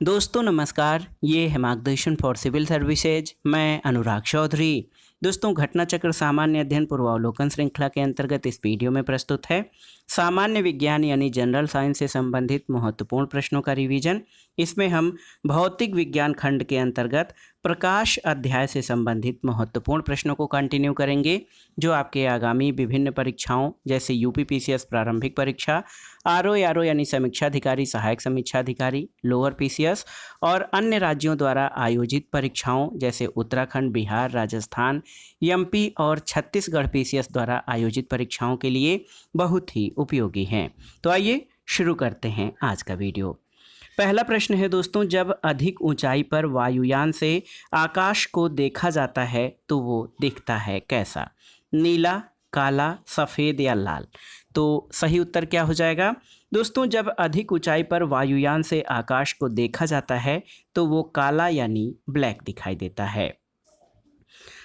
दोस्तों नमस्कार, ये है मार्गदर्शन फॉर सिविल सर्विसेज। मैं अनुराग चौधरी। दोस्तों घटना चक्र सामान्य अध्ययन पूर्वावलोकन श्रृंखला के अंतर्गत इस वीडियो में प्रस्तुत है सामान्य विज्ञान यानी जनरल साइंस से संबंधित महत्वपूर्ण प्रश्नों का रिवीजन। इसमें हम भौतिक विज्ञान खंड के अंतर्गत प्रकाश अध्याय से संबंधित महत्वपूर्ण प्रश्नों को कंटिन्यू करेंगे, जो आपके आगामी विभिन्न परीक्षाओं जैसे यूपीपीसीएस प्रारंभिक परीक्षा, आरओ यानी समीक्षा अधिकारी, सहायक समीक्षा अधिकारी, लोअर पीसीएस और अन्य राज्यों द्वारा आयोजित परीक्षाओं जैसे उत्तराखंड, बिहार, राजस्थान, एमपी और छत्तीसगढ़ पीसीएस द्वारा आयोजित परीक्षाओं के लिए बहुत ही उपयोगी हैं। तो आइए शुरू करते हैं आज का वीडियो। पहला प्रश्न है दोस्तों, जब अधिक ऊंचाई पर वायुयान से आकाश को देखा जाता है तो वो दिखता है कैसा? नीला, काला, सफ़ेद या लाल? तो सही उत्तर क्या हो जाएगा दोस्तों? जब अधिक ऊंचाई पर वायुयान से आकाश को देखा जाता है तो वो काला यानी ब्लैक दिखाई देता है।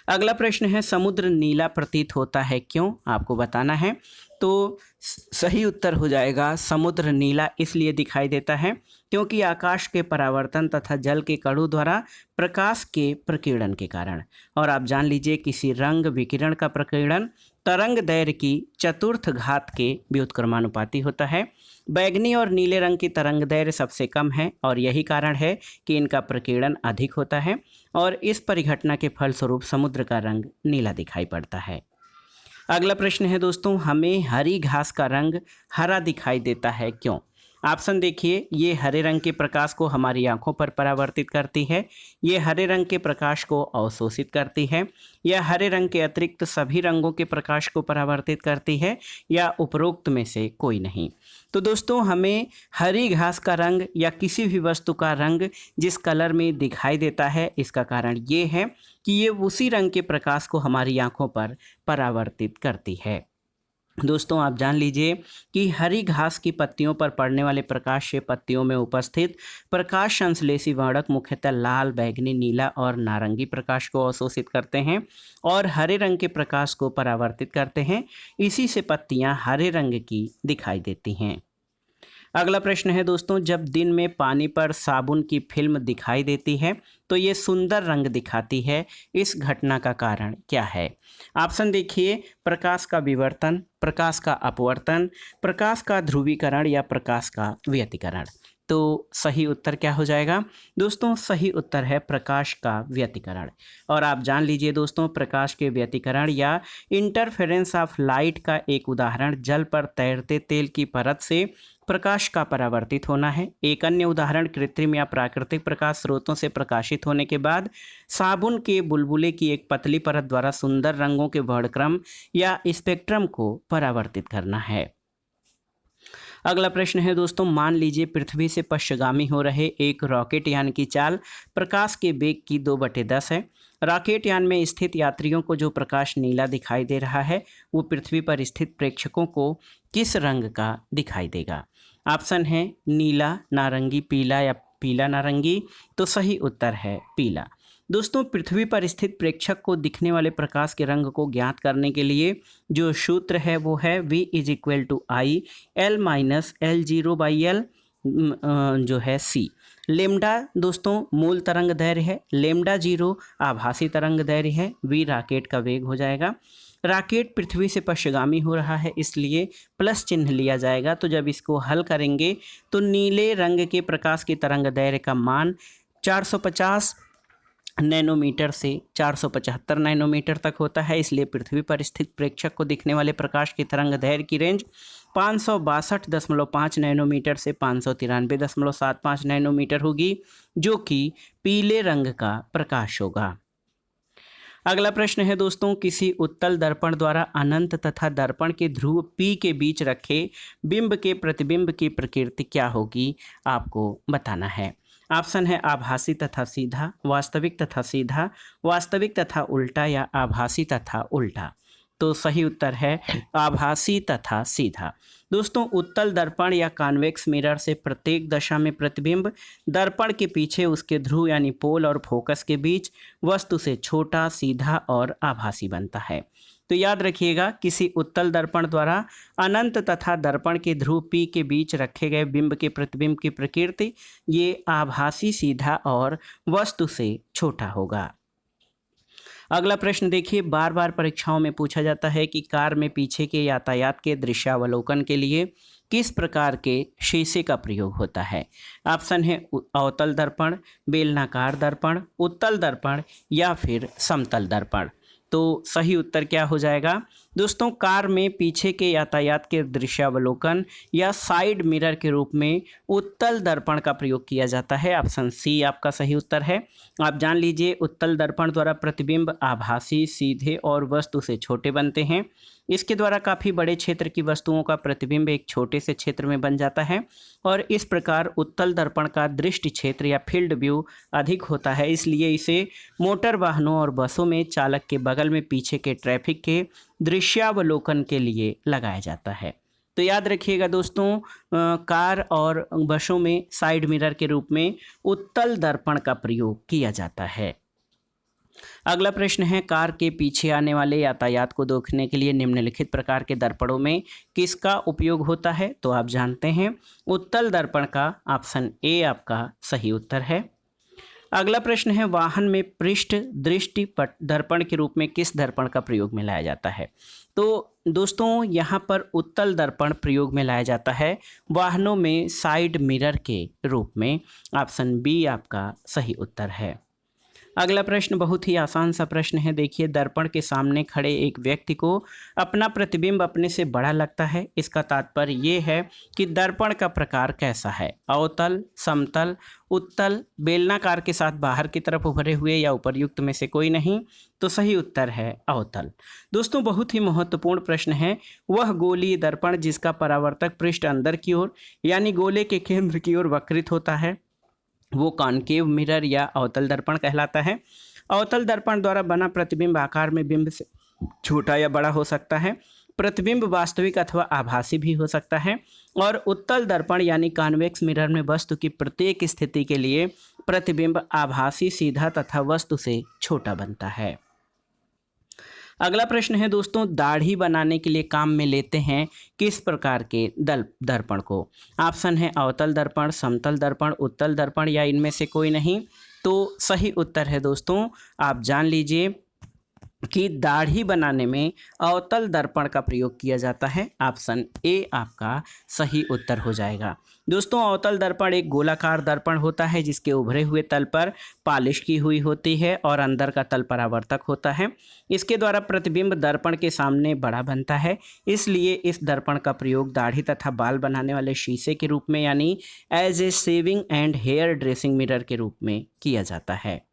अगला प्रश्न है, समुद्र नीला प्रतीत होता है क्यों? आपको बताना है। तो सही उत्तर हो जाएगा समुद्र नीला इसलिए दिखाई देता है क्योंकि आकाश के परावर्तन तथा जल के कणों द्वारा प्रकाश के प्रकीर्णन के कारण। और आप जान लीजिए किसी रंग विकिरण का प्रकीर्णन तरंग दैर्घ्य की चतुर्थ घात के व्युत्क्रमानुपाती होता है। बैंगनी और नीले रंग की तरंग दैर्घ्य सबसे कम है और यही कारण है कि इनका प्रकीर्णन अधिक होता है और इस परिघटना के फलस्वरूप समुद्र का रंग नीला दिखाई पड़ता है। अगला प्रश्न है दोस्तों, हमें हरी घास का रंग हरा दिखाई देता है क्यों? ऑप्शन देखिए, ये हरे रंग के प्रकाश को हमारी आंखों पर परावर्तित करती है, ये हरे रंग के प्रकाश को अवशोषित करती है, या हरे रंग के अतिरिक्त सभी रंगों के प्रकाश को परावर्तित करती है, या उपरोक्त में से कोई नहीं। तो दोस्तों हमें हरी घास का रंग या किसी भी वस्तु का रंग जिस कलर में दिखाई देता है, इसका कारण ये है कि ये उसी रंग के प्रकाश को हमारी आंखों पर परावर्तित करती है। दोस्तों आप जान लीजिए कि हरी घास की पत्तियों पर पड़ने वाले प्रकाश से पत्तियों में उपस्थित प्रकाश संश्लेषी वर्णक मुख्यतः लाल, बैंगनी, नीला और नारंगी प्रकाश को अवशोषित करते हैं और हरे रंग के प्रकाश को परावर्तित करते हैं। इसी से पत्तियां हरे रंग की दिखाई देती हैं। अगला प्रश्न है दोस्तों, जब दिन में पानी पर साबुन की फिल्म दिखाई देती है तो ये सुंदर रंग दिखाती है, इस घटना का कारण क्या है? ऑप्शन देखिए, प्रकाश का विवर्तन, प्रकाश का अपवर्तन, प्रकाश का ध्रुवीकरण या प्रकाश का व्यतिकरण। तो सही उत्तर क्या हो जाएगा दोस्तों? सही उत्तर है प्रकाश का व्यतिकरण। और आप जान लीजिए दोस्तों, प्रकाश के व्यतिकरण या इंटरफेरेंस ऑफ लाइट का एक उदाहरण जल पर तैरते तेल की परत से प्रकाश का परावर्तित होना है। एक अन्य उदाहरण कृत्रिम या प्राकृतिक प्रकाश स्रोतों से प्रकाशित होने के बाद साबुन के बुलबुले की एक पतली परत द्वारा सुंदर रंगों के वर्णक्रम या स्पेक्ट्रम को परावर्तित करना है। अगला प्रश्न है दोस्तों, मान लीजिए पृथ्वी से पश्चिगामी हो रहे एक रॉकेट यान की चाल प्रकाश के वेग की 2/10 है। रॉकेट यान में स्थित यात्रियों को जो प्रकाश नीला दिखाई दे रहा है वो पृथ्वी पर स्थित प्रेक्षकों को किस रंग का दिखाई देगा? ऑप्शन है नीला, नारंगी, पीला या पीला नारंगी। तो सही उत्तर है पीला। दोस्तों पृथ्वी पर स्थित प्रेक्षक को दिखने वाले प्रकाश के रंग को ज्ञात करने के लिए जो सूत्र है वो है V = I L - L0/L जो है C। लेमडा दोस्तों मूल तरंग दैर्घ्य है, लेमडा 0 आभासी तरंग दैर्घ्य है, V रॉकेट का वेग हो जाएगा। रॉकेट पृथ्वी से पश्चिगामी हो रहा है इसलिए प्लस चिन्ह लिया जाएगा। तो जब इसको हल करेंगे तो नीले रंग के प्रकाश की तरंग दैर्घ्य का मान 450 नैनोमीटर से 475 नैनोमीटर तक होता है, इसलिए पृथ्वी पर स्थित प्रेक्षक को दिखने वाले प्रकाश की तरंग दैर्घ्य की रेंज 562.5 नैनोमीटर से 593.75 नैनोमीटर होगी, जो कि पीले रंग का प्रकाश होगा। अगला प्रश्न है दोस्तों, किसी उत्तल दर्पण द्वारा अनंत तथा दर्पण के ध्रुव P के बीच रखे बिंब के प्रतिबिंब की प्रकृति क्या होगी? आपको बताना है। ऑप्शन है आभासी तथा सीधा, वास्तविक तथा सीधा, वास्तविक तथा उल्टा या आभासी तथा उल्टा। तो सही उत्तर है आभासी तथा सीधा। दोस्तों उत्तल दर्पण या कॉन्वेक्स मिरर से प्रत्येक दशा में प्रतिबिंब दर्पण के पीछे उसके ध्रुव यानी पोल और फोकस के बीच वस्तु से छोटा, सीधा और आभासी बनता है। तो याद रखिएगा, किसी उत्तल दर्पण द्वारा अनंत तथा दर्पण के ध्रुव P के बीच रखे गए बिंब के प्रतिबिंब की प्रकृति ये आभासी, सीधा और वस्तु से छोटा होगा। अगला प्रश्न देखिए, बार बार परीक्षाओं में पूछा जाता है कि कार में पीछे के यातायात के दृश्यावलोकन के लिए किस प्रकार के शीशे का प्रयोग होता है। ऑप्शन है अवतल दर्पण, बेलनाकार दर्पण, उत्तल दर्पण या फिर समतल दर्पण। तो सही उत्तर क्या हो जाएगा दोस्तों, कार में पीछे के यातायात के दृश्यावलोकन या साइड मिरर के रूप में उत्तल दर्पण का प्रयोग किया जाता है। ऑप्शन सी आपका सही उत्तर है। आप जान लीजिए, उत्तल दर्पण द्वारा प्रतिबिंब आभासी, सीधे और वस्तु से छोटे बनते हैं। इसके द्वारा काफ़ी बड़े क्षेत्र की वस्तुओं का प्रतिबिंब एक छोटे से क्षेत्र में बन जाता है और इस प्रकार उत्तल दर्पण का दृष्टि क्षेत्र या फील्ड व्यू अधिक होता है। इसलिए इसे मोटर वाहनों और बसों में चालक के बगल में पीछे के ट्रैफिक के दृश्यावलोकन के लिए लगाया जाता है। तो याद रखिएगा दोस्तों, कार और बसों में साइड मिरर के रूप में उत्तल दर्पण का प्रयोग किया जाता है। अगला प्रश्न है, कार के पीछे आने वाले यातायात को देखने के लिए निम्नलिखित प्रकार के दर्पणों में किसका उपयोग होता है। तो आप जानते हैं उत्तल दर्पण का। ऑप्शन ए आपका सही उत्तर है। अगला प्रश्न है, वाहन में पृष्ठ दृष्टि दर्पण के रूप में किस दर्पण का प्रयोग में लाया जाता है। तो दोस्तों यहाँ पर उत्तल दर्पण प्रयोग में लाया जाता है वाहनों में साइड मिरर के रूप में। ऑप्शन बी आपका सही उत्तर है। अगला प्रश्न बहुत ही आसान सा प्रश्न है। देखिए, दर्पण के सामने खड़े एक व्यक्ति को अपना प्रतिबिंब अपने से बड़ा लगता है। इसका तात्पर्य ये है कि दर्पण का प्रकार कैसा है, अवतल, समतल, उत्तल, बेलनाकार के साथ बाहर की तरफ उभरे हुए या उपर्युक्त में से कोई नहीं। तो सही उत्तर है अवतल। दोस्तों बहुत ही महत्वपूर्ण प्रश्न है, वह गोलीय दर्पण जिसका परावर्तक पृष्ठ अंदर की ओर यानी गोले के केंद्र की ओर वक्रित होता है वो कॉनकेव मिरर या अवतल दर्पण कहलाता है। अवतल दर्पण द्वारा बना प्रतिबिंब आकार में बिंब से छोटा या बड़ा हो सकता है। प्रतिबिंब वास्तविक अथवा आभासी भी हो सकता है। और उत्तल दर्पण यानी कॉन्वेक्स मिरर में वस्तु की प्रत्येक स्थिति के लिए प्रतिबिंब आभासी, सीधा तथा वस्तु से छोटा बनता है। अगला प्रश्न है दोस्तों, दाढ़ी बनाने के लिए काम में लेते हैं किस प्रकार के दर्पण को। ऑप्शन है अवतल दर्पण, समतल दर्पण, उत्तल दर्पण या इनमें से कोई नहीं। तो सही उत्तर है दोस्तों, आप जान लीजिए कि दाढ़ी बनाने में अवतल दर्पण का प्रयोग किया जाता है। ऑप्शन ए आपका सही उत्तर हो जाएगा। दोस्तों अवतल दर्पण एक गोलाकार दर्पण होता है जिसके उभरे हुए तल पर पॉलिश की हुई होती है और अंदर का तल परावर्तक होता है। इसके द्वारा प्रतिबिंब दर्पण के सामने बड़ा बनता है। इसलिए इस दर्पण का प्रयोग दाढ़ी तथा बाल बनाने वाले शीशे के रूप में यानी as a shaving and hair dressing mirror के रूप में किया जाता है।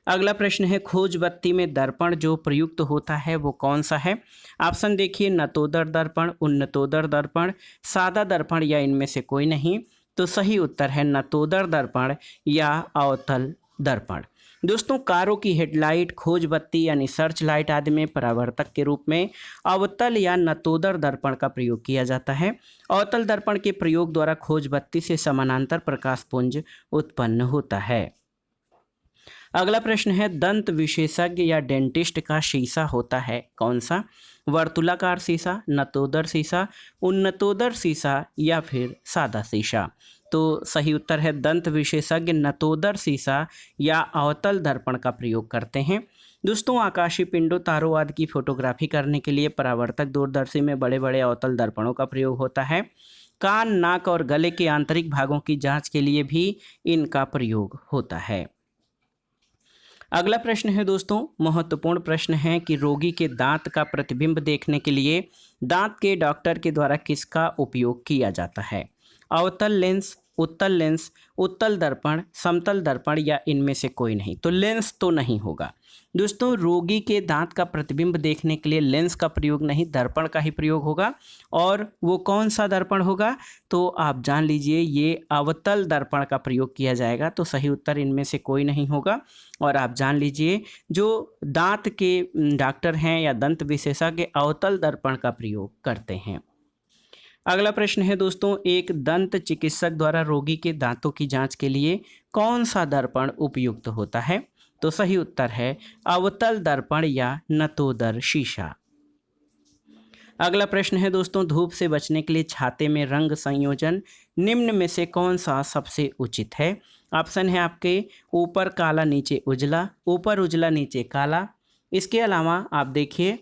अगला प्रश्न है, खोज बत्ती में दर्पण जो प्रयुक्त होता है वो कौन सा है। ऑप्शन देखिए, नतोदर दर्पण, उन्नतोदर दर्पण, सादा दर्पण या इनमें से कोई नहीं। तो सही उत्तर है नतोदर दर्पण या अवतल दर्पण। दोस्तों कारों की हेडलाइट, खोज बत्ती यानी सर्च लाइट आदि में परावर्तक के रूप में अवतल या नतोदर दर्पण का प्रयोग किया जाता है। अवतल दर्पण के प्रयोग द्वारा खोज बत्ती से समानांतर प्रकाश पुंज उत्पन्न होता है। अगला प्रश्न है, दंत विशेषज्ञ या डेंटिस्ट का शीशा होता है कौन सा। वर्तुलाकार शीशा, नतोदर शीशा, उन्नतोदर शीशा या फिर सादा शीशा। तो सही उत्तर है दंत विशेषज्ञ नतोदर शीशा या अवतल दर्पण का प्रयोग करते हैं। दोस्तों आकाशीय पिंडों, तारों आदि की फोटोग्राफी करने के लिए परावर्तक दूरदर्शी में बड़े बड़े अवतल दर्पणों का प्रयोग होता है। कान, नाक और गले के आंतरिक भागों की जांच के लिए भी इनका प्रयोग होता है। अगला प्रश्न है दोस्तों, महत्वपूर्ण प्रश्न है कि रोगी के दांत का प्रतिबिंब देखने के लिए दांत के डॉक्टर के द्वारा किसका उपयोग किया जाता है। अवतल लेंस, उत्तल लेंस, उत्तल दर्पण, समतल दर्पण या इनमें से कोई नहीं। तो लेंस तो नहीं होगा। दोस्तों रोगी के दांत का प्रतिबिंब देखने के लिए लेंस का प्रयोग नहीं, दर्पण का ही प्रयोग होगा। और वो कौन सा दर्पण होगा, तो आप जान लीजिए ये अवतल दर्पण का प्रयोग किया जाएगा। तो सही उत्तर इनमें से कोई नहीं होगा। और आप जान लीजिए जो दांत के डॉक्टर हैं या दंत विशेषज्ञ अवतल दर्पण का प्रयोग करते हैं। अगला प्रश्न है दोस्तों, एक दंत चिकित्सक द्वारा रोगी के दांतों की जांच के लिए कौन सा दर्पण उपयुक्त होता है। तो सही उत्तर है अवतल दर्पण या नतोदर शीशा। अगला प्रश्न है दोस्तों, धूप से बचने के लिए छाते में रंग संयोजन निम्न में से कौन सा सबसे उचित है? ऑप्शन है आपके ऊपर काला नीचे उजला, ऊपर उजला नीचे काला, इसके अलावा आप देखिए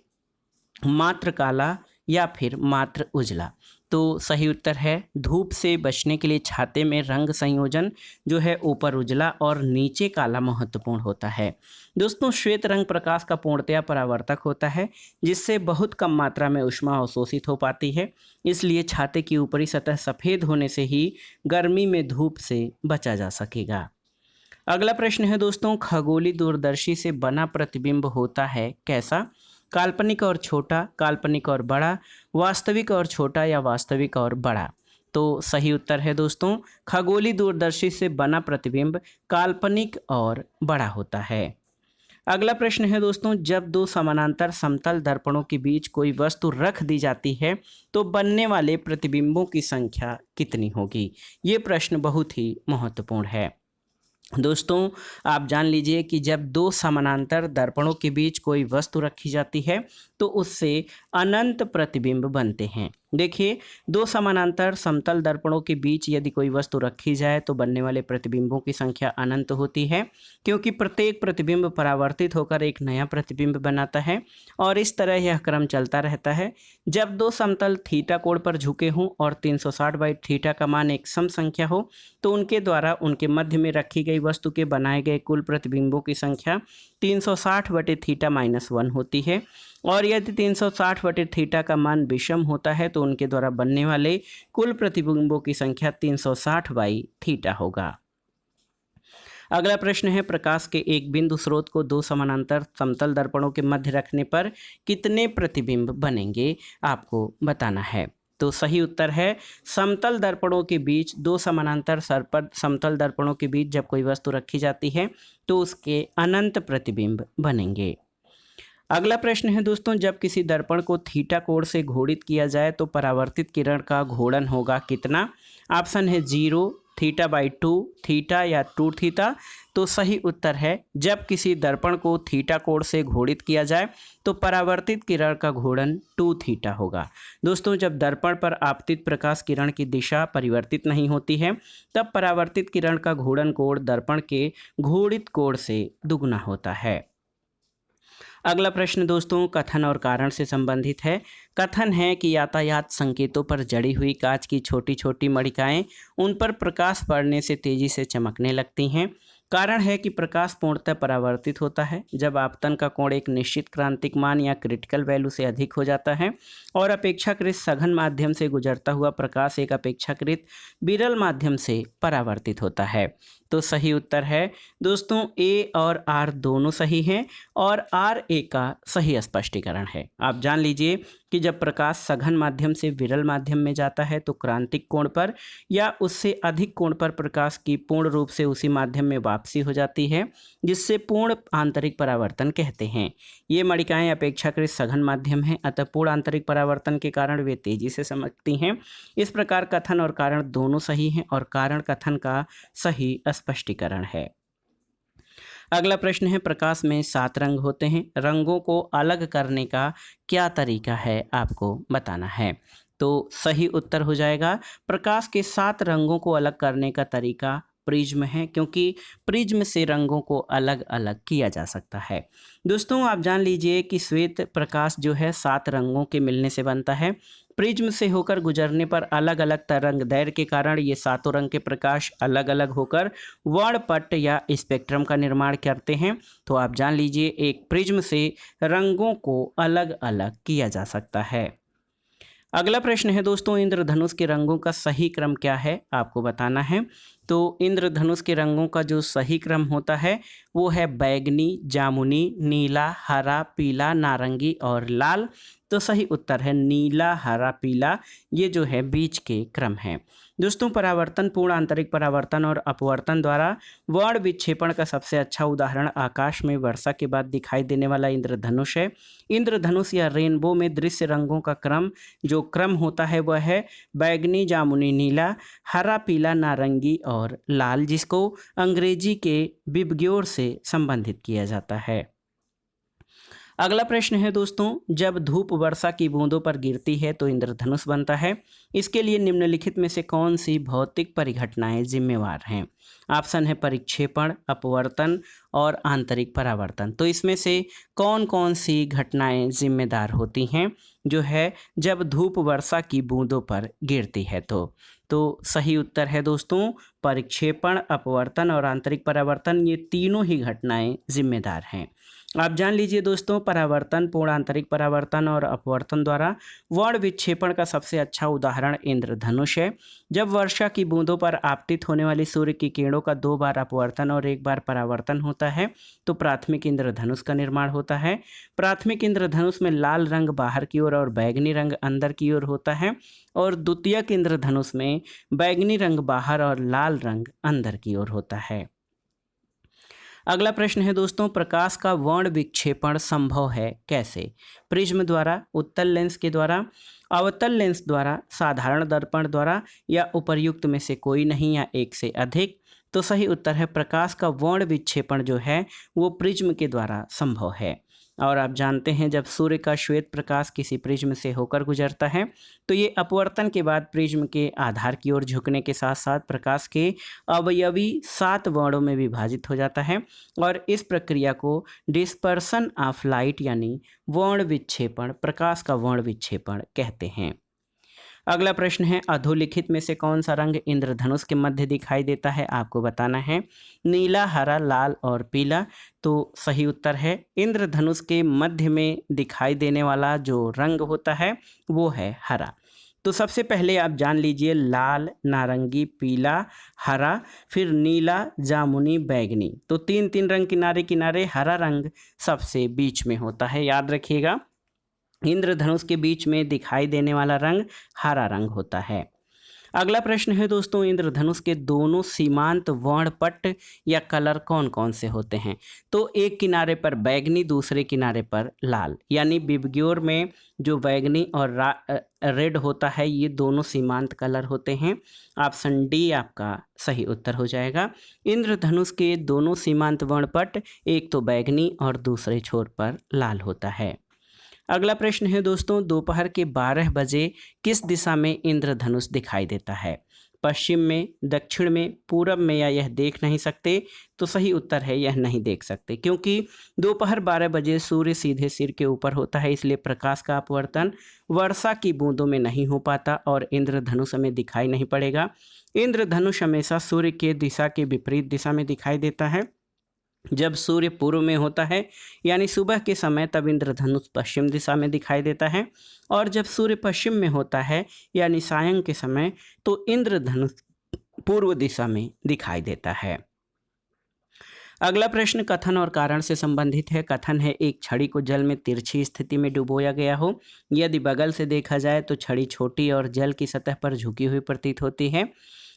मात्र काला या फिर मात्र उजला। तो सही उत्तर है धूप से बचने के लिए छाते में रंग संयोजन जो है ऊपर उजला और नीचे काला महत्वपूर्ण होता है। दोस्तों श्वेत रंग प्रकाश का पूर्णतया परावर्तक होता है जिससे बहुत कम मात्रा में ऊष्मा अवशोषित हो पाती है, इसलिए छाते की ऊपरी सतह सफ़ेद होने से ही गर्मी में धूप से बचा जा सकेगा। अगला प्रश्न है दोस्तों, खगोलीय दूरदर्शी से बना प्रतिबिंब होता है कैसा? काल्पनिक और छोटा, काल्पनिक और बड़ा, वास्तविक और छोटा या वास्तविक और बड़ा? तो सही उत्तर है दोस्तों खगोलीय दूरदर्शी से बना प्रतिबिंब काल्पनिक और बड़ा होता है। अगला प्रश्न है दोस्तों, जब दो समानांतर समतल दर्पणों के बीच कोई वस्तु रख दी जाती है तो बनने वाले प्रतिबिंबों की संख्या कितनी होगी? ये प्रश्न बहुत ही महत्वपूर्ण है। दोस्तों आप जान लीजिए कि जब दो समानांतर दर्पणों के बीच कोई वस्तु रखी जाती है तो उससे अनंत प्रतिबिंब बनते हैं। देखिए दो समानांतर समतल दर्पणों के बीच यदि कोई वस्तु रखी जाए तो बनने वाले प्रतिबिंबों की संख्या अनंत होती है, क्योंकि प्रत्येक प्रतिबिंब परावर्तित होकर एक नया प्रतिबिंब बनाता है और इस तरह यह क्रम चलता रहता है। जब दो समतल थीटा कोण पर झुके हों और 360/थीटा का मान एक सम संख्या हो तो उनके द्वारा उनके मध्य में रखी गई वस्तु के बनाए गए कुल प्रतिबिंबों की संख्या 360/θ-1 होती है और यदि 360/θ का मान विषम होता है तो उनके द्वारा बनने वाले कुल प्रतिबिंबों की संख्या 360/θ होगा। अगला प्रश्न है, प्रकाश के एक बिंदु स्रोत को दो समानांतर समतल दर्पणों के मध्य रखने पर कितने प्रतिबिंब बनेंगे आपको बताना है। तो सही उत्तर है समतल दर्पणों के बीच दो समानांतर समतल दर्पणों के बीच जब कोई वस्तु रखी जाती है तो उसके अनंत प्रतिबिंब बनेंगे। अगला प्रश्न है दोस्तों, जब किसी दर्पण को थीटा कोण से घोड़ित किया जाए तो परावर्तित किरण का घोड़न होगा कितना? ऑप्शन है 0, θ/2, थीटा या 2θ। तो सही उत्तर है जब किसी दर्पण को थीटा कोण से घोड़ित किया जाए तो परावर्तित किरण का घूर्णन 2θ होगा। दोस्तों जब दर्पण पर आपतित प्रकाश किरण की दिशा परिवर्तित नहीं होती है तब परावर्तित किरण का घूर्णन कोण दर्पण के घोड़ित कोण से दुगुना होता है। अगला प्रश्न दोस्तों कथन और कारण से संबंधित है। कथन है कि यातायात संकेतों पर जड़ी हुई कांच की छोटी छोटी मणिकाएं उन पर प्रकाश पड़ने से तेजी से चमकने लगती हैं। कारण है कि प्रकाश पूर्णतः परावर्तित होता है जब आपतन का कोण एक निश्चित क्रांतिक मान या क्रिटिकल वैल्यू से अधिक हो जाता है और अपेक्षाकृत सघन माध्यम से गुजरता हुआ प्रकाश एक अपेक्षाकृत विरल माध्यम से परावर्तित होता है। तो सही उत्तर है दोस्तों ए और आर दोनों सही हैं और आर ए का सही स्पष्टीकरण है। आप जान लीजिए कि जब प्रकाश सघन माध्यम से विरल माध्यम में जाता है तो क्रांतिक कोण पर या उससे अधिक कोण पर प्रकाश की पूर्ण रूप से उसी माध्यम में वापसी हो जाती है, जिससे पूर्ण आंतरिक परावर्तन कहते हैं। ये मणिकाएं अपेक्षाकृत सघन माध्यम हैं, अतः पूर्ण आंतरिक परावर्तन के कारण वे तेजी से चमकती हैं। इस प्रकार कथन और कारण दोनों सही हैं और कारण कथन का सही स्पष्टीकरण है। अगला प्रश्न है, प्रकाश में 7 रंग होते हैं, रंगों को अलग करने का क्या तरीका है आपको बताना है। तो सही उत्तर हो जाएगा प्रकाश के 7 रंगों को अलग करने का तरीका प्रिज्म है, क्योंकि प्रिज्म से रंगों को अलग अलग किया जा सकता है। दोस्तों आप जान लीजिए कि श्वेत प्रकाश जो है 7 रंगों के मिलने से बनता है। प्रिज्म से होकर गुजरने पर अलग अलग तरंगदैर्घ्य के कारण ये 7 रंग के प्रकाश अलग अलग होकर वर्णपट या स्पेक्ट्रम का निर्माण करते हैं। तो आप जान लीजिए एक प्रिज्म से रंगों को अलग अलग किया जा सकता है। अगला प्रश्न है दोस्तों, इंद्रधनुष के रंगों का सही क्रम क्या है आपको बताना है। तो इंद्रधनुष के रंगों का जो सही क्रम होता है वो है बैगनी, जामुनी, नीला, हरा, पीला, नारंगी और लाल। तो सही उत्तर है नीला, हरा, पीला, ये जो है बीच के क्रम है। दोस्तों परावर्तन, पूर्ण आंतरिक परावर्तन और अपवर्तन द्वारा वर्ण विक्षेपण का सबसे अच्छा उदाहरण आकाश में वर्षा के बाद दिखाई देने वाला इंद्रधनुष है। इंद्रधनुष या रेनबो में दृश्य रंगों का क्रम जो क्रम होता है वह है बैगनी, जामुनी, नीला, हरा, पीला, नारंगी और लाल, जिसको अंग्रेजी के विबग्योर से संबंधित किया जाता है। अगला प्रश्न है दोस्तों, जब धूप वर्षा की बूंदों पर गिरती है तो इंद्रधनुष बनता है। इसके लिए निम्नलिखित में से कौन सी भौतिक परिघटनाएं जिम्मेवार हैं? ऑप्शन है परिक्षेपण, अपवर्तन और आंतरिक परावर्तन। तो इसमें से कौन कौन सी घटनाएं जिम्मेदार होती हैं जो है जब धूप वर्षा की बूंदों पर गिरती है? तो सही उत्तर है दोस्तों परिक्षेपण, अपवर्तन और आंतरिक परावर्तन। ये तीनों ही घटनाएं जिम्मेदार हैं। आप जान लीजिए दोस्तों, परावर्तन, पूर्ण आंतरिक परावर्तन और अपवर्तन द्वारा वर्ण विक्षेपण का सबसे अच्छा उदाहरण इंद्रधनुष है। जब वर्षा की बूंदों पर आपतित होने वाली सूर्य की किरणों का 2 बार अपवर्तन और 1 बार परावर्तन होता है तो प्राथमिक इंद्रधनुष का निर्माण होता है। प्राथमिक इंद्रधनुष में लाल रंग बाहर की ओर और बैगनी रंग अंदर की ओर होता है और द्वितीयक इंद्रधनुष में बैगनी रंग बाहर और लाल रंग अंदर की ओर होता है। अगला प्रश्न है दोस्तों, प्रकाश का वर्ण विक्षेपण संभव है कैसे? प्रिज्म द्वारा, उत्तल लेंस के द्वारा, अवतल लेंस द्वारा, साधारण दर्पण द्वारा या उपर्युक्त में से कोई नहीं या एक से अधिक? तो सही उत्तर है प्रकाश का वर्ण विक्षेपण जो है वो प्रिज्म के द्वारा संभव है। और आप जानते हैं जब सूर्य का श्वेत प्रकाश किसी प्रिज्म से होकर गुजरता है तो ये अपवर्तन के बाद प्रिज्म के आधार की ओर झुकने के साथ साथ प्रकाश के अवयवी 7 वर्णों में विभाजित हो जाता है और इस प्रक्रिया को डिस्पर्सन ऑफ लाइट यानी वर्ण विक्षेपण, प्रकाश का वर्ण विक्षेपण कहते हैं। अगला प्रश्न है, अधोलिखित में से कौन सा रंग इंद्रधनुष के मध्य दिखाई देता है? आपको बताना है। नीला, हरा, लाल और पीला। तो सही उत्तर है इंद्रधनुष के मध्य में दिखाई देने वाला जो रंग होता है वो है हरा। तो सबसे पहले आप जान लीजिए लाल, नारंगी, पीला, हरा, फिर नीला, जामुनी, बैगनी। तो 3-3 रंग किनारे किनारे, हरा रंग सबसे बीच में होता है। याद रखिएगा इंद्रधनुष के बीच में दिखाई देने वाला रंग हरा रंग होता है। अगला प्रश्न है दोस्तों, इंद्रधनुष के दोनों सीमांत वर्णपट या कलर कौन कौन से होते हैं? तो एक किनारे पर बैगनी, दूसरे किनारे पर लाल, यानी बिबग्योर में जो बैगनी और रेड होता है ये दोनों सीमांत कलर होते हैं। ऑप्शन डी आपका सही उत्तर हो जाएगा। इंद्रधनुष के दोनों सीमांत वर्णपट एक तो बैगनी और दूसरे छोर पर लाल होता है। अगला प्रश्न है दोस्तों, दोपहर के 12 बजे किस दिशा में इंद्रधनुष दिखाई देता है? पश्चिम में, दक्षिण में, पूरब में या यह देख नहीं सकते? तो सही उत्तर है यह नहीं देख सकते, क्योंकि दोपहर 12 बजे सूर्य सीधे सिर के ऊपर होता है, इसलिए प्रकाश का अपवर्तन वर्षा की बूंदों में नहीं हो पाता और इंद्रधनुष हमें दिखाई नहीं पड़ेगा। इंद्रधनुष हमेशा सूर्य के दिशा के विपरीत दिशा में दिखाई देता है। जब सूर्य पूर्व में होता है यानी सुबह के समय तब इंद्रधनुष पश्चिम दिशा में दिखाई देता है और जब सूर्य पश्चिम में होता है यानी सायं के समय तो इंद्रधनुष पूर्व दिशा में दिखाई देता है। अगला प्रश्न कथन और कारण से संबंधित है। कथन है, एक छड़ी को जल में तिरछी स्थिति में डुबोया गया हो। यदि बगल से देखा जाए तो छड़ी छोटी और जल की सतह पर झुकी हुई प्रतीत होती है।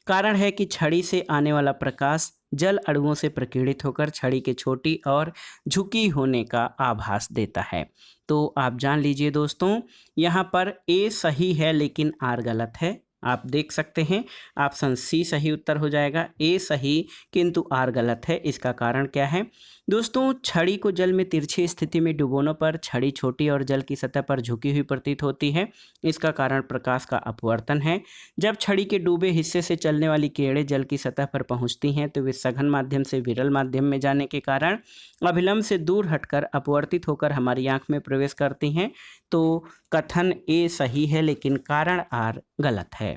कारण है कि छड़ी से आने वाला प्रकाश जल अणुओं से प्रकीर्णित होकर छड़ी के छोटी और झुकी होने का आभास देता है। तो आप जान लीजिए दोस्तों, यहाँ पर ए सही है लेकिन आर गलत है। आप देख सकते हैं ऑप्शन सी सही उत्तर हो जाएगा, ए सही किंतु आर गलत है। इसका कारण क्या है दोस्तों? छड़ी को जल में तिरछी स्थिति में डुबोने पर छड़ी छोटी और जल की सतह पर झुकी हुई प्रतीत होती है। इसका कारण प्रकाश का अपवर्तन है। जब छड़ी के डूबे हिस्से से चलने वाली किरणें जल की सतह पर पहुंचती हैं तो वे सघन माध्यम से विरल माध्यम में जाने के कारण अभिलंब से दूर हटकर अपवर्तित होकर हमारी आंख में प्रवेश करती हैं। तो कथन ए सही है लेकिन कारण आर गलत है।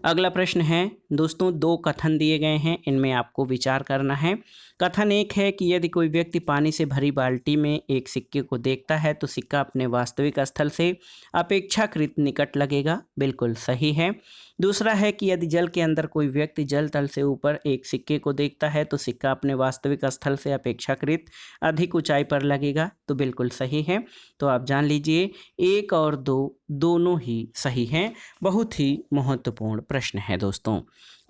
अगला प्रश्न है दोस्तों, 2 कथन दिए गए हैं, इनमें आपको विचार करना है। कथन एक है कि यदि कोई व्यक्ति पानी से भरी बाल्टी में एक सिक्के को देखता है तो सिक्का अपने वास्तविक स्थल से अपेक्षाकृत निकट लगेगा। बिल्कुल सही है। दूसरा है कि यदि जल के अंदर कोई व्यक्ति जल तल से ऊपर एक सिक्के को देखता है तो सिक्का अपने वास्तविक स्थल से अपेक्षाकृत अधिक ऊंचाई पर लगेगा। तो बिल्कुल सही है। तो आप जान लीजिए 1 और 2 दोनों ही सही हैं। बहुत ही महत्वपूर्ण प्रश्न है दोस्तों।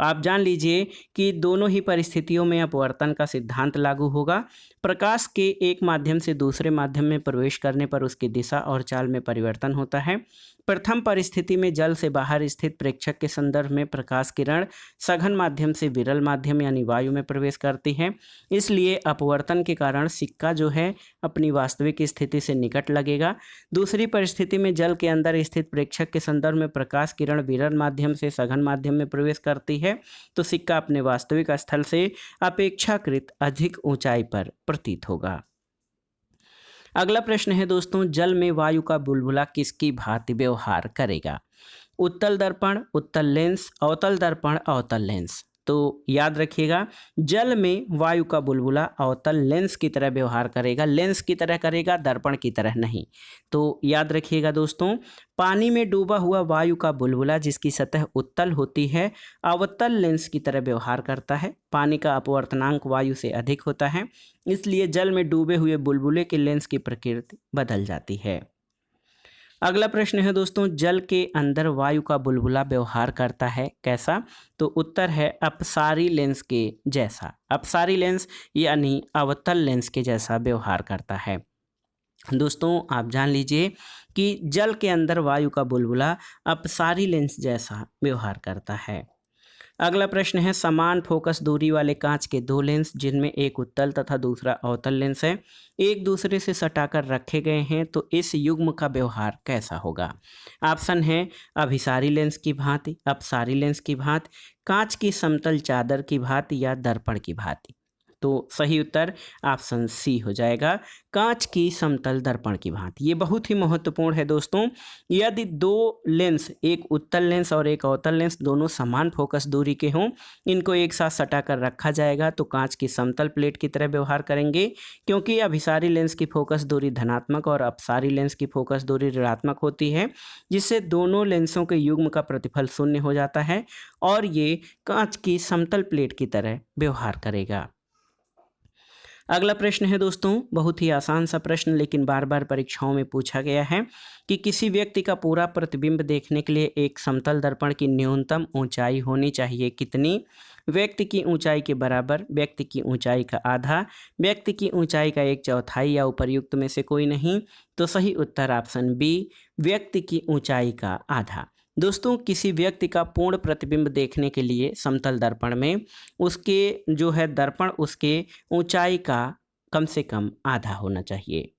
आप जान लीजिए कि दोनों ही परिस्थितियों में अपवर्तन का सिद्धांत लागू होगा। प्रकाश के एक माध्यम से दूसरे माध्यम में प्रवेश करने पर उसकी दिशा और चाल में परिवर्तन होता है। प्रथम परिस्थिति में जल से बाहर स्थित प्रेक्षक के संदर्भ में प्रकाश किरण सघन माध्यम से विरल माध्यम यानी वायु में प्रवेश करती है, इसलिए अपवर्तन के कारण सिक्का जो है अपनी वास्तविक स्थिति से निकट लगेगा। दूसरी परिस्थिति में जल के अंदर स्थित प्रेक्षक के संदर्भ में प्रकाश किरण विरल माध्यम से सघन माध्यम में प्रवेश करती है, तो सिक्का अपने वास्तविक स्थल से अपेक्षाकृत अधिक ऊंचाई पर प्रतीत होगा। अगला प्रश्न है दोस्तों, जल में वायु का बुलबुला किसकी भांति व्यवहार करेगा? उत्तल दर्पण, उत्तल लेंस, अवतल दर्पण, अवतल लेंस। तो याद रखिएगा, जल में वायु का बुलबुला अवतल लेंस की तरह व्यवहार करेगा, लेंस की तरह करेगा, दर्पण की तरह नहीं। तो याद रखिएगा दोस्तों, पानी में डूबा हुआ वायु का बुलबुला जिसकी सतह उत्तल होती है अवतल लेंस की तरह व्यवहार करता है। पानी का अपवर्तनांक वायु से अधिक होता है, इसलिए जल में डूबे हुए बुलबुले के लेंस की प्रकृति बदल जाती है। अगला प्रश्न है दोस्तों, जल के अंदर वायु का बुलबुला व्यवहार करता है कैसा? तो उत्तर है अपसारी लेंस के जैसा। अपसारी लेंस यानी अवतल लेंस के जैसा व्यवहार करता है। दोस्तों आप जान लीजिए कि जल के अंदर वायु का बुलबुला अपसारी लेंस जैसा व्यवहार करता है। अगला प्रश्न है, समान फोकस दूरी वाले कांच के दो लेंस जिनमें एक उत्तल तथा दूसरा अवतल लेंस है एक दूसरे से सटाकर रखे गए हैं, तो इस युग्म का व्यवहार कैसा होगा? ऑप्शन है अभिसारी लेंस की भांति, अपसारी लेंस की भांति, कांच की समतल चादर की भांति या दर्पण की भांति। तो सही उत्तर ऑप्शन सी हो जाएगा, कांच की समतल दर्पण की भांति। ये बहुत ही महत्वपूर्ण है दोस्तों। यदि दो लेंस, एक उत्तल लेंस और एक अवतल लेंस, दोनों समान फोकस दूरी के हों, इनको एक साथ सटा कर रखा जाएगा तो कांच की समतल प्लेट की तरह व्यवहार करेंगे, क्योंकि अभिसारी लेंस की फोकस दूरी धनात्मक और अपसारी लेंस की फोकस दूरी ऋणात्मक होती है, जिससे दोनों लेंसों के युग्म का प्रतिफल शून्य हो जाता है और ये कांच की समतल प्लेट की तरह व्यवहार करेगा। अगला प्रश्न है दोस्तों, बहुत ही आसान सा प्रश्न लेकिन बार बार परीक्षाओं में पूछा गया है कि किसी व्यक्ति का पूरा प्रतिबिंब देखने के लिए एक समतल दर्पण की न्यूनतम ऊंचाई होनी चाहिए कितनी? व्यक्ति की ऊंचाई के बराबर, व्यक्ति की ऊंचाई का आधा, व्यक्ति की ऊंचाई का एक चौथाई या उपर्युक्त में से कोई नहीं। तो सही उत्तर ऑप्शन बी, व्यक्ति की ऊंचाई का आधा। दोस्तों किसी व्यक्ति का पूर्ण प्रतिबिंब देखने के लिए समतल दर्पण में उसके जो है दर्पण उसके ऊंचाई का कम से कम आधा होना चाहिए।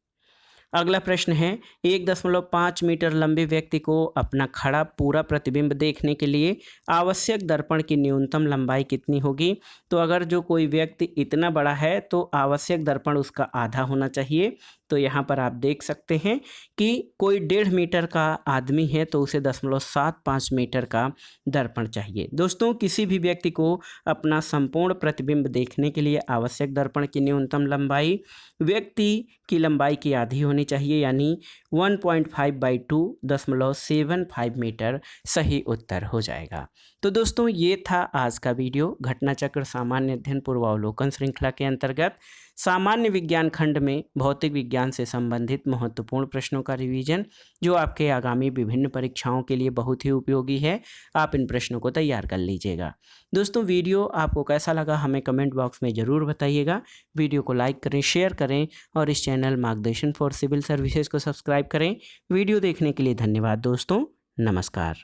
अगला प्रश्न है, 1.5 मीटर लंबे व्यक्ति को अपना खड़ा पूरा प्रतिबिंब देखने के लिए आवश्यक दर्पण की न्यूनतम लंबाई कितनी होगी? तो अगर जो कोई व्यक्ति इतना बड़ा है तो आवश्यक दर्पण उसका आधा होना चाहिए। तो यहाँ पर आप देख सकते हैं कि कोई 1.5 मीटर का आदमी है तो उसे 0.75 मीटर का दर्पण चाहिए। दोस्तों किसी भी व्यक्ति को अपना संपूर्ण प्रतिबिंब देखने के लिए आवश्यक दर्पण की न्यूनतम लंबाई व्यक्ति की लंबाई की आधी होनी चाहिए, यानी 1.5/2.75 मीटर सही उत्तर हो जाएगा। तो दोस्तों ये था आज का वीडियो घटना चक्र सामान्य अध्ययन पूर्वावलोकन श्रृंखला के अंतर्गत सामान्य विज्ञान खंड में भौतिक विज्ञान से संबंधित महत्वपूर्ण प्रश्नों का रिवीजन, जो आपके आगामी विभिन्न परीक्षाओं के लिए बहुत ही उपयोगी है। आप इन प्रश्नों को तैयार कर लीजिएगा। दोस्तों वीडियो आपको कैसा लगा हमें कमेंट बॉक्स में ज़रूर बताइएगा। वीडियो को लाइक करें, शेयर करें और इस चैनल मार्गदर्शन फॉर सिविल सर्विसेज को सब्सक्राइब करें। वीडियो देखने के लिए धन्यवाद दोस्तों, नमस्कार।